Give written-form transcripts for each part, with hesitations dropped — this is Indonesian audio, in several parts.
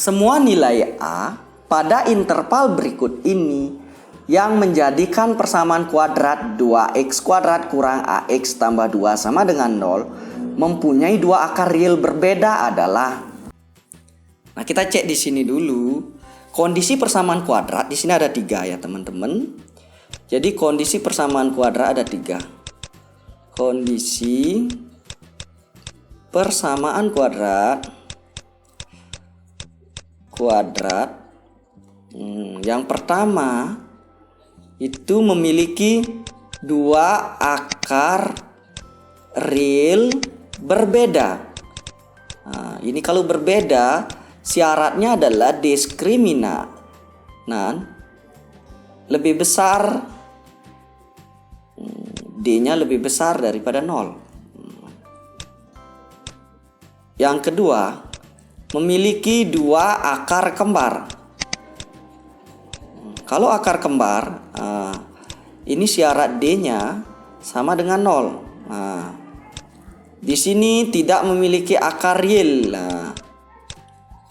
semua nilai A pada interval berikut ini yang menjadikan persamaan kuadrat 2x kuadrat kurang ax tambah 2 sama dengan 0 mempunyai dua akar real berbeda adalah. Nah, kita cek di sini dulu. Kondisi persamaan kuadrat di sini ada 3 ya, teman-teman. Jadi kondisi persamaan kuadrat ada 3. Kondisi persamaan kuadrat yang pertama itu memiliki dua akar real berbeda. Nah, ini kalau berbeda syaratnya adalah diskriminan lebih besar, D-nya lebih besar daripada 0. Yang kedua, memiliki dua akar kembar. Kalau akar kembar, ini syarat D-nya sama dengan 0. Nah, di sini tidak memiliki akar real. Nah,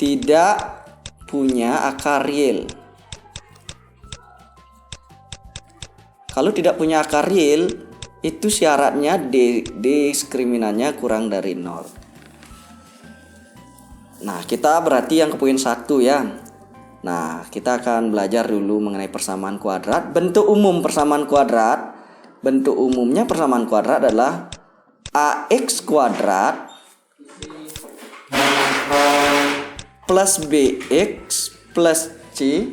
tidak punya akar real. Kalau tidak punya akar real, itu syaratnya diskriminannya kurang dari 0. Nah, kita berarti yang ke poin 1 ya. Nah, kita akan belajar dulu mengenai persamaan kuadrat. Bentuk umum persamaan kuadrat. Bentuk umumnya persamaan kuadrat adalah ax kuadrat plus bx plus c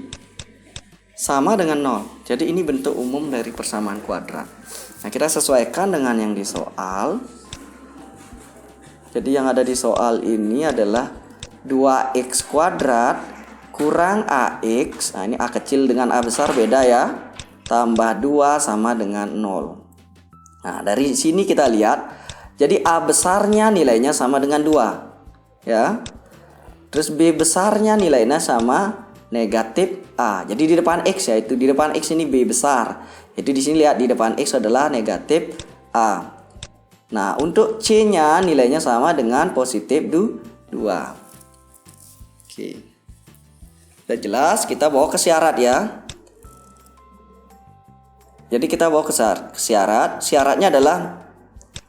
sama dengan 0. Jadi ini bentuk umum dari persamaan kuadrat. Nah, kita sesuaikan dengan yang di soal. Jadi yang ada di soal ini adalah 2x kuadrat kurang ax. Nah, ini a kecil dengan a besar beda ya. Tambah 2 sama dengan 0. Nah, dari sini kita lihat. Jadi a besarnya nilainya sama dengan 2. Ya. Terus b besarnya nilainya sama negatif a. Jadi di depan x ya, itu di depan x ini b besar. Jadi di sini lihat di depan x adalah negatif a. Nah, untuk c-nya nilainya sama dengan positif 2. Oke. Sudah jelas, kita bawa ke syarat ya. Jadi kita bawa ke syarat. Syaratnya adalah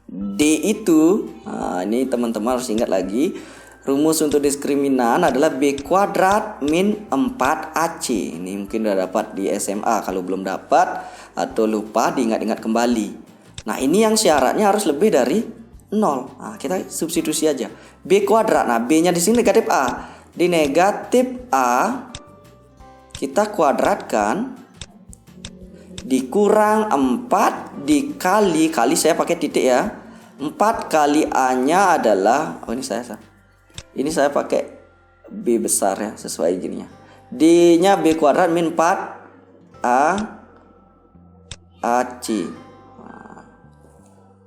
D itu, nah ini teman-teman harus ingat lagi. Rumus untuk diskriminan adalah B kuadrat min 4AC. Ini mungkin udah dapat di SMA. Kalau belum dapat atau lupa, diingat-ingat kembali. Nah, ini yang syaratnya harus lebih dari 0. Nah, kita substitusi aja. B kuadrat, nah B-nya di sini negatif A. Di negatif A kita kuadratkan dikurang 4 dikali saya pakai titik ya. 4 kali A-nya adalah ini saya pakai B besar ya, sesuai gininya. D-nya B kuadrat min 4 AC.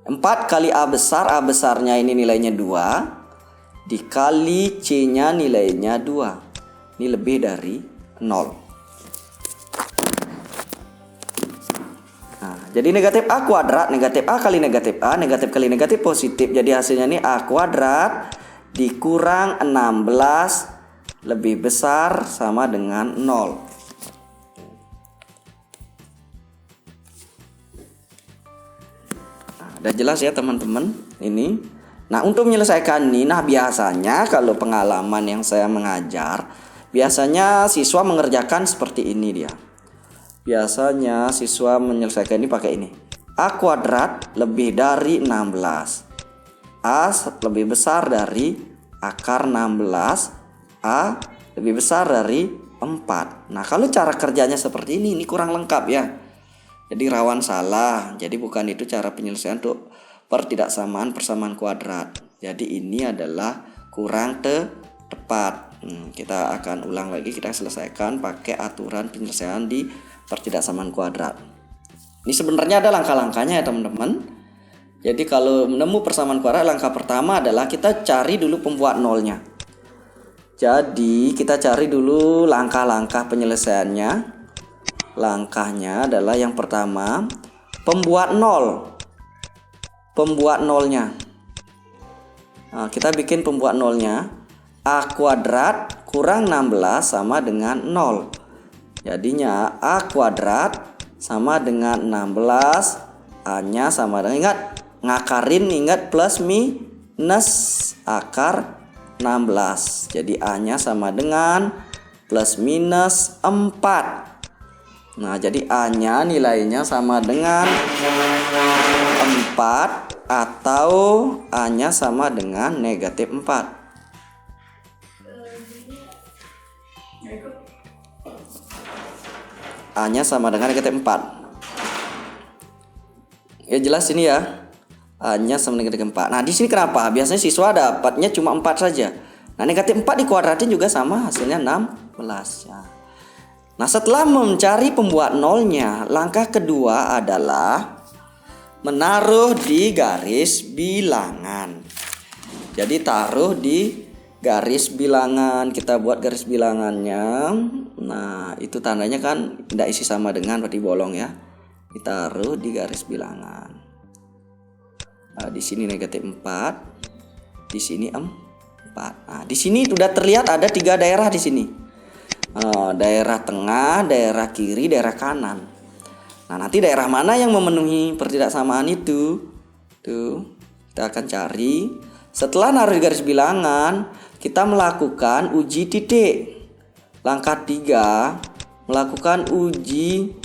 4 kali A besar, A besarnya ini nilainya 2 dikali C-nya nilainya 2. Ini lebih dari 0. Nah, jadi negatif A kuadrat, negatif A kali negatif A, negatif kali negatif positif. Jadi hasilnya ini A kuadrat dikurang 16 lebih besar sama dengan 0. Nah, udah jelas ya teman-teman ini. Nah, untuk menyelesaikan ini, nah biasanya kalau pengalaman yang saya mengajar, biasanya siswa mengerjakan seperti ini dia. Biasanya siswa menyelesaikan ini pakai ini. A kuadrat lebih dari 16. A lebih besar dari akar 16. A lebih besar dari 4. Nah, kalau cara kerjanya seperti ini kurang lengkap ya. Jadi rawan salah. Jadi bukan itu cara penyelesaian untuk pertidaksamaan persamaan kuadrat. Jadi ini adalah kurang tepat. Kita akan ulang lagi, kita selesaikan pakai aturan penyelesaian di pertidaksamaan kuadrat. Ini sebenarnya ada langkah-langkahnya ya teman-teman. Jadi kalau menemu persamaan kuadrat, langkah pertama adalah kita cari dulu pembuat nolnya. Jadi kita cari dulu langkah-langkah penyelesaiannya. Langkahnya adalah yang pertama, pembuat nol. Pembuat nolnya. Nah, kita bikin pembuat nolnya. A kuadrat kurang 16 sama dengan 0. Jadinya A kuadrat sama dengan 16, A-nya sama dengan, ingat ngakarin, ingat plus minus akar 16. Jadi A-nya sama dengan plus minus 4. Nah, jadi A-nya nilainya sama dengan 4 atau A-nya sama dengan negatif 4. A-nya sama dengan negatif 4. Ya jelas ini ya. A-nya sama dengan negatif 4. Nah, di sini kenapa? Biasanya siswa dapatnya cuma 4 saja. Nah, negatif 4 dikuadratin juga sama, hasilnya 16 ya. Nah, setelah mencari pembuat nolnya, langkah kedua adalah menaruh di garis bilangan. Jadi taruh di garis bilangan, kita buat garis bilangannya. Nah, itu tandanya kan tidak isi sama dengan, berarti bolong ya. Ditaruh di garis bilangan. Nah, di sini negatif 4, di sini 4. Nah, di sini sudah terlihat ada 3 daerah di sini. Daerah tengah, daerah kiri, daerah kanan. Nah, nanti daerah mana yang memenuhi pertidaksamaan itu? Tuh, kita akan cari. Setelah naruh di garis bilangan, kita melakukan uji titik. Langkah 3, melakukan uji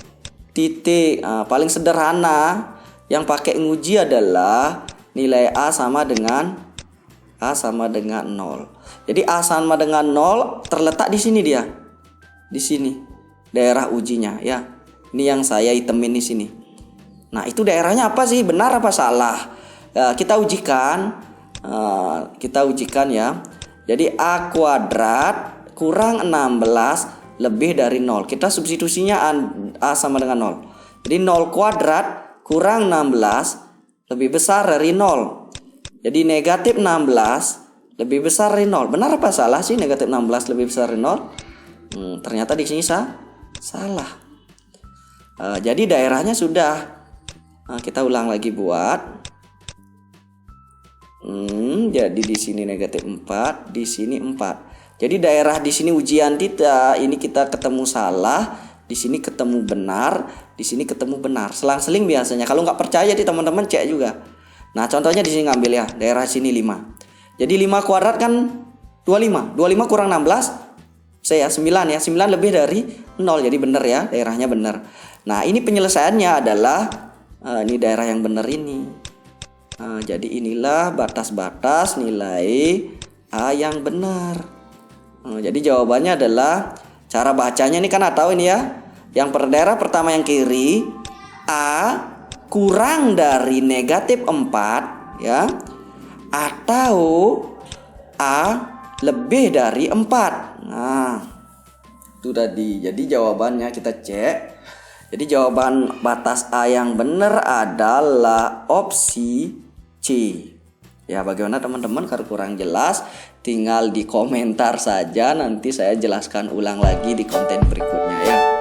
titik. Paling sederhana yang pakai nguji adalah nilai A sama dengan 0. Jadi A sama dengan 0 terletak di sini dia. Di sini daerah ujinya ya. Ini yang saya hitamin di sini. Nah, itu daerahnya apa sih? Benar apa salah? Kita ujikan. Kita ujikan ya. Jadi A kuadrat kurang 16 lebih dari 0. Kita substitusinya A sama dengan 0. Jadi 0 kuadrat kurang 16 lebih besar dari 0. Jadi negatif 16 lebih besar dari 0. Benar apa salah sih negatif 16 lebih besar dari 0? Ternyata di sini salah. Jadi daerahnya sudah. Kita ulang lagi buat. Jadi di sini negatif 4, di sini 4. Jadi daerah di sini ujian kita, ini kita ketemu salah, di sini ketemu benar, di sini ketemu benar. Selang-seling biasanya. Kalau nggak percaya di teman-teman cek juga. Nah, contohnya di sini ngambil ya, daerah sini 5. Jadi 5 kuadrat kan 25. 25 kurang 16 saya 9 ya. 9 lebih dari 0. Jadi benar ya, daerahnya benar. Nah, ini penyelesaiannya adalah ini daerah yang benar ini. Jadi inilah batas-batas nilai A yang benar. Jadi jawabannya adalah cara bacanya ini kan tahu ini ya. Yang per daerah pertama yang kiri, A kurang dari negatif 4 ya, atau A lebih dari 4. Nah, itu tadi. Jadi jawabannya kita cek. Jadi jawaban batas A yang benar adalah opsi C. Ya, bagaimana teman-teman? Kalau kurang jelas tinggal di komentar saja, nanti saya jelaskan ulang lagi di konten berikutnya ya.